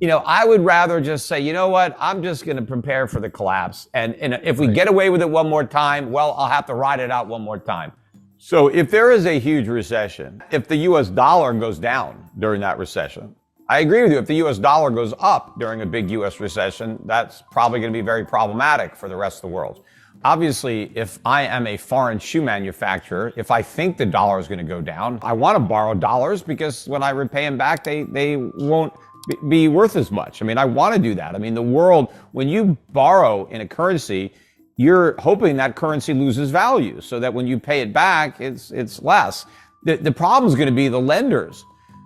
I would rather just say, you know what, I'm just going to prepare for the collapse. And if we get away with it one more time, well, I'll have to ride it out one more time. So if there is a huge recession, if the US dollar goes down during that recession, I agree with you. If the US dollar goes up during a big US recession, that's probably going to be very problematic for the rest of the world. Obviously, if I am a foreign shoe manufacturer, if I think the dollar is going to go down, I want to borrow dollars because when I repay them back, they won't be worth as much. I mean, I want to do that. I mean, the world, when you borrow in a currency, you're hoping that currency loses value so that when you pay it back, it's less. The problem is going to be the lenders.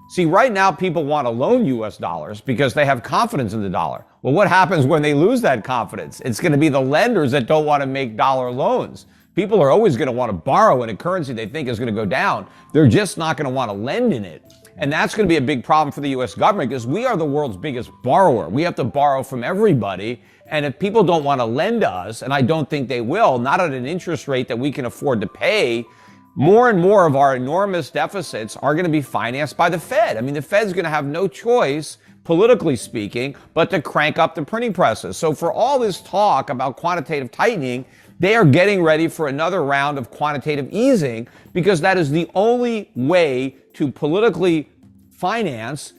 See, right now, people want to loan US dollars because they have confidence in the dollar. Well, what happens when they lose that confidence? It's going to be the lenders that don't want to make dollar loans. People are always going to want to borrow in a currency they think is going to go down. They're just not going to want to lend in it. And that's going to be a big problem for the US government because we are the world's biggest borrower. We have to borrow from everybody. And if people don't want to lend to us, and I don't think they will, not at an interest rate that we can afford to pay, more and more of our enormous deficits are going to be financed by the Fed. I mean, the Fed's going to have no choice, politically speaking, but to crank up the printing presses. So for all this talk about quantitative tightening, they are getting ready for another round of quantitative easing because that is the only way to politically finance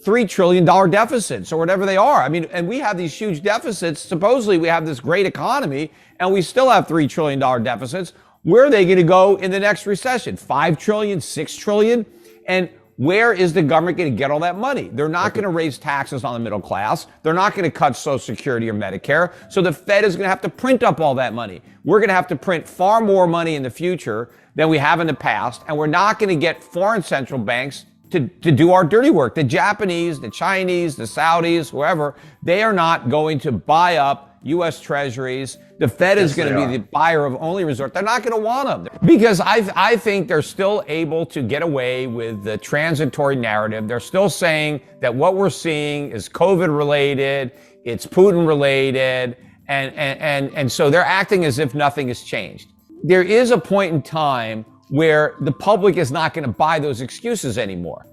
$3 trillion deficits or whatever they are. I mean, and we have these huge deficits. Supposedly we have this great economy and we still have $3 trillion deficits. Where are they going to go in the next recession? 5 trillion, 6 trillion? And where is the government going to get all that money? They're not going to raise taxes on the middle class. They're not going to cut Social Security or Medicare. So the Fed is going to have to print up all that money. We're going to have to print far more money in the future than we have in the past. And we're not going to get foreign central banks to do our dirty work. The Japanese, the Chinese, the Saudis, whoever, they are not going to buy up U.S. treasuries. The Fed is going to be the buyer of only resort. They're not going to want them because I think they're still able to get away with the transitory narrative. They're still saying that what we're seeing is COVID related, it's Putin related, and so they're acting as if nothing has changed. There is a point in time where the public is not going to buy those excuses anymore.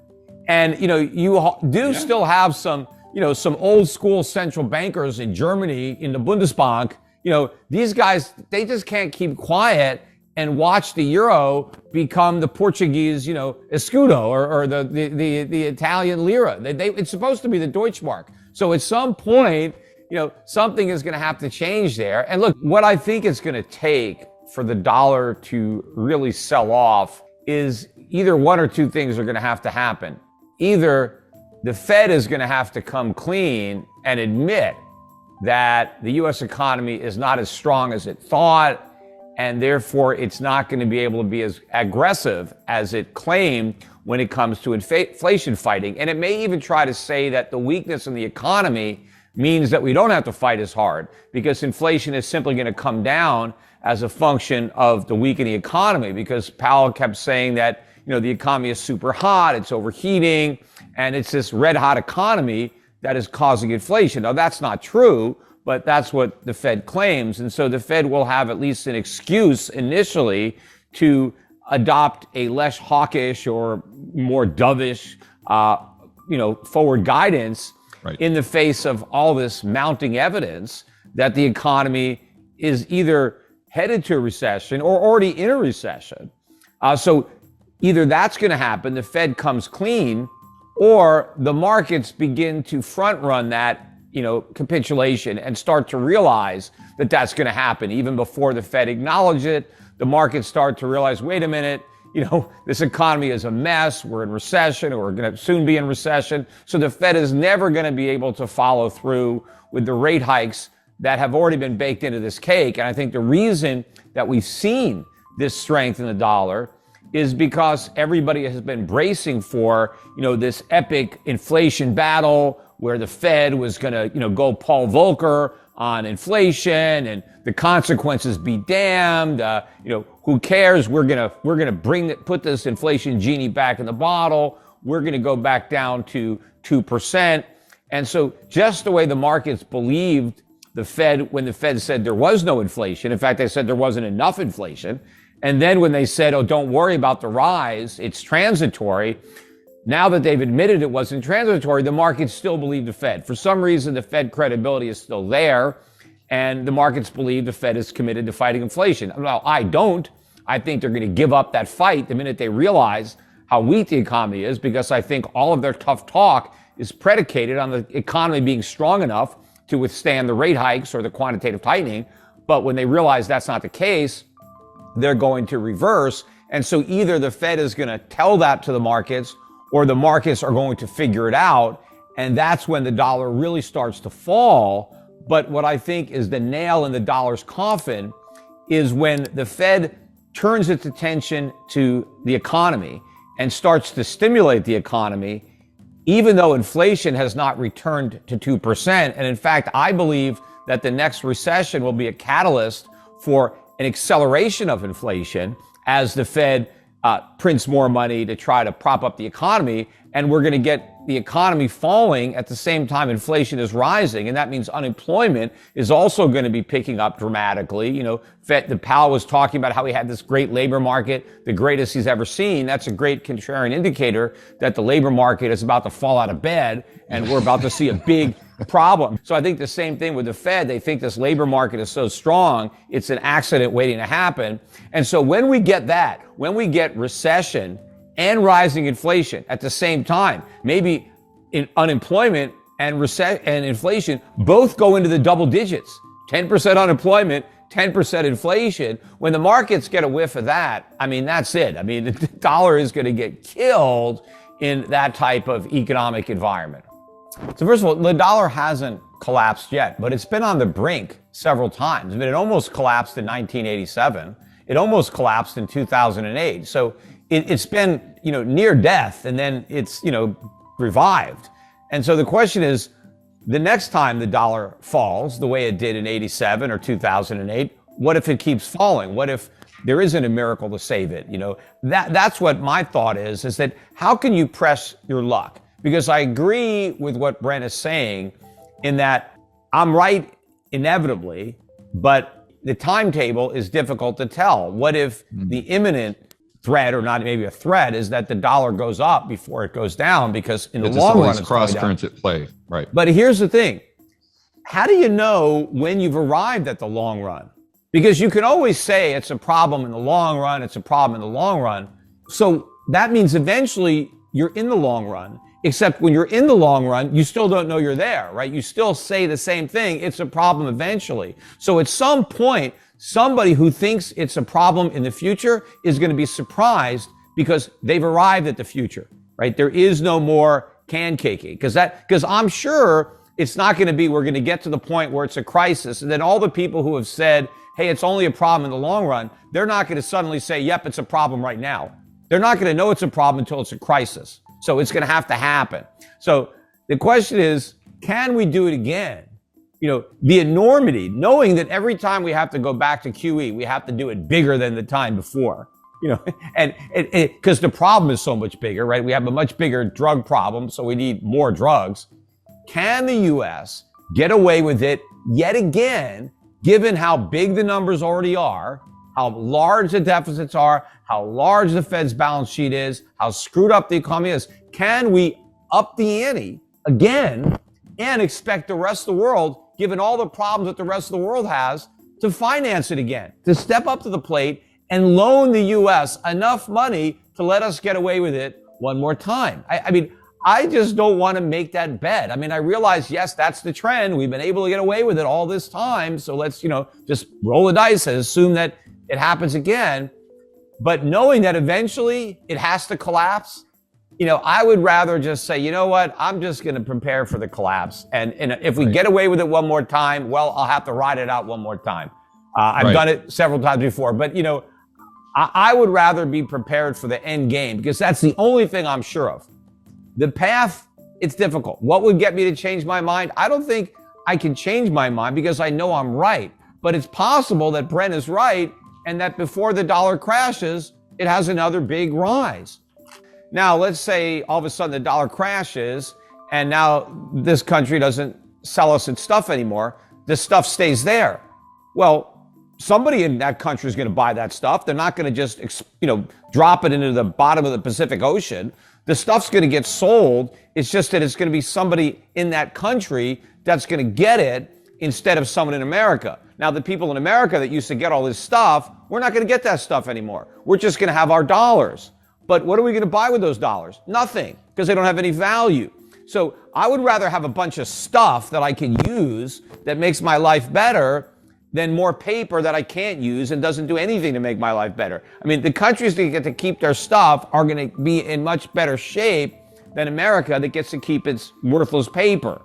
And, you do still have some old school central bankers in Germany in the Bundesbank. These guys, they just can't keep quiet and watch the euro become the Portuguese, escudo or the Italian lira. It's supposed to be the Deutschmark. So at some point, something is going to have to change there. And look, what I think it's going to take for the dollar to really sell off is either one or two things are going to have to happen. Either the Fed is going to have to come clean and admit that the U.S. economy is not as strong as it thought, and therefore it's not going to be able to be as aggressive as it claimed when it comes to inflation fighting. And it may even try to say that the weakness in the economy means that we don't have to fight as hard because inflation is simply going to come down as a function of the weakening economy, because Powell kept saying that, the economy is super hot, it's overheating, and it's this red hot economy that is causing inflation. Now, that's not true, but that's what the Fed claims. And so the Fed will have at least an excuse initially to adopt a less hawkish or more dovish, forward guidance in the face of all this mounting evidence that the economy is either headed to a recession or already in a recession. So either that's going to happen, the Fed comes clean, or the markets begin to front run that, capitulation and start to realize that that's going to happen. Even before the Fed acknowledge it, the markets start to realize, wait a minute, this economy is a mess. We're in recession, or we're going to soon be in recession. So the Fed is never going to be able to follow through with the rate hikes that have already been baked into this cake. And I think the reason that we've seen this strength in the dollar is because everybody has been bracing for, this epic inflation battle where the Fed was going to, go Paul Volcker on inflation and the consequences be damned. Who cares? We're going to put this inflation genie back in the bottle. We're going to go back down to 2%. And so just the way the markets believed the Fed, when the Fed said there was no inflation, in fact, they said there wasn't enough inflation. And then when they said, oh, don't worry about the rise, it's transitory, Now that they've admitted it wasn't transitory, the markets still believe the Fed. For some reason, the Fed credibility is still there, and the markets believe the Fed is committed to fighting inflation. Well, I don't. I think they're going to give up that fight the minute they realize how weak the economy is, because I think all of their tough talk is predicated on the economy being strong enough to withstand the rate hikes or the quantitative tightening. But when they realize that's not the case, they're going to reverse. And so either the Fed is going to tell that to the markets, or the markets are going to figure it out. And that's when the dollar really starts to fall. But what I think is the nail in the dollar's coffin is when the Fed turns its attention to the economy and starts to stimulate the economy, even though inflation has not returned to 2%. And in fact, I believe that the next recession will be a catalyst for an acceleration of inflation as the Fed prints more money to try to prop up the economy. And we're going to get the economy falling at the same time inflation is rising. And that means unemployment is also going to be picking up dramatically. You know, the Powell was talking about how he had this great labor market, the greatest he's ever seen. That's a great contrarian indicator that the labor market is about to fall out of bed and we're about to see a big problem. So I think the same thing with the Fed. They think this labor market is so strong, it's an accident waiting to happen. And so when we get that, when we get recession and rising inflation at the same time, maybe unemployment and inflation both go into the double digits, 10% unemployment, 10% inflation. When the markets get a whiff of that, I mean, that's it. I mean, the dollar is going to get killed in that type of economic environment. So first of all, the dollar hasn't collapsed yet, but it's been on the brink several times. I mean, it almost collapsed in 1987. It almost collapsed in 2008. So it's been, near death, and then it's, revived. And so the question is, the next time the dollar falls the way it did in 87 or 2008, what if it keeps falling? What if there isn't a miracle to save it? That's what my thought is that how can you press your luck? Because I agree with what Brent is saying in that I'm right inevitably, but the timetable is difficult to tell. What if the imminent threat, or not maybe a threat, is that the dollar goes up before it goes down, because in the long run, it's cross currents at play, right? But here's the thing. How do you know when you've arrived at the long run? Because you can always say it's a problem in the long run, it's a problem in the long run. So that means eventually you're in the long run, except when you're in the long run, you still don't know you're there, right? You still say the same thing. It's a problem eventually. So at some point, somebody who thinks it's a problem in the future is going to be surprised because they've arrived at the future, right? There is no more can caking, because I'm sure it's not going to be, we're going to get to the point where it's a crisis. And then all the people who have said, hey, it's only a problem in the long run, they're not going to suddenly say, yep, it's a problem right now. They're not going to know it's a problem until it's a crisis. So it's going to have to happen. So the question is, can we do it again? The enormity, knowing that every time we have to go back to QE, we have to do it bigger than the time before, and because the problem is so much bigger, right? We have a much bigger drug problem, so we need more drugs. Can the U.S. get away with it yet again, given how big the numbers already are, how large the deficits are, how large the Fed's balance sheet is, how screwed up the economy is? Can we up the ante again and expect the rest of the world, given all the problems that the rest of the world has, to finance it again, to step up to the plate and loan the U.S. enough money to let us get away with it one more time? I just don't want to make that bet. I realize, yes, that's the trend. We've been able to get away with it all this time. So let's, just roll the dice and assume that it happens again. But knowing that eventually it has to collapse, I would rather just say, you know what, I'm just going to prepare for the collapse. And if we get away with it one more time, well, I'll have to ride it out one more time. I've done it several times before. But, I would rather be prepared for the end game, because that's the only thing I'm sure of. The path, it's difficult. What would get me to change my mind? I don't think I can change my mind, because I know I'm right. But it's possible that Brent is right, and that before the dollar crashes, it has another big rise. Now, let's say all of a sudden the dollar crashes and now this country doesn't sell us its stuff anymore. The stuff stays there. Well, somebody in that country is going to buy that stuff. They're not going to just, drop it into the bottom of the Pacific Ocean. The stuff's going to get sold. It's just that it's going to be somebody in that country that's going to get it instead of someone in America. Now, the people in America that used to get all this stuff, we're not going to get that stuff anymore. We're just going to have our dollars. But what are we going to buy with those dollars? Nothing, because they don't have any value. So I would rather have a bunch of stuff that I can use that makes my life better than more paper that I can't use and doesn't do anything to make my life better. I mean, the countries that get to keep their stuff are going to be in much better shape than America that gets to keep its worthless paper.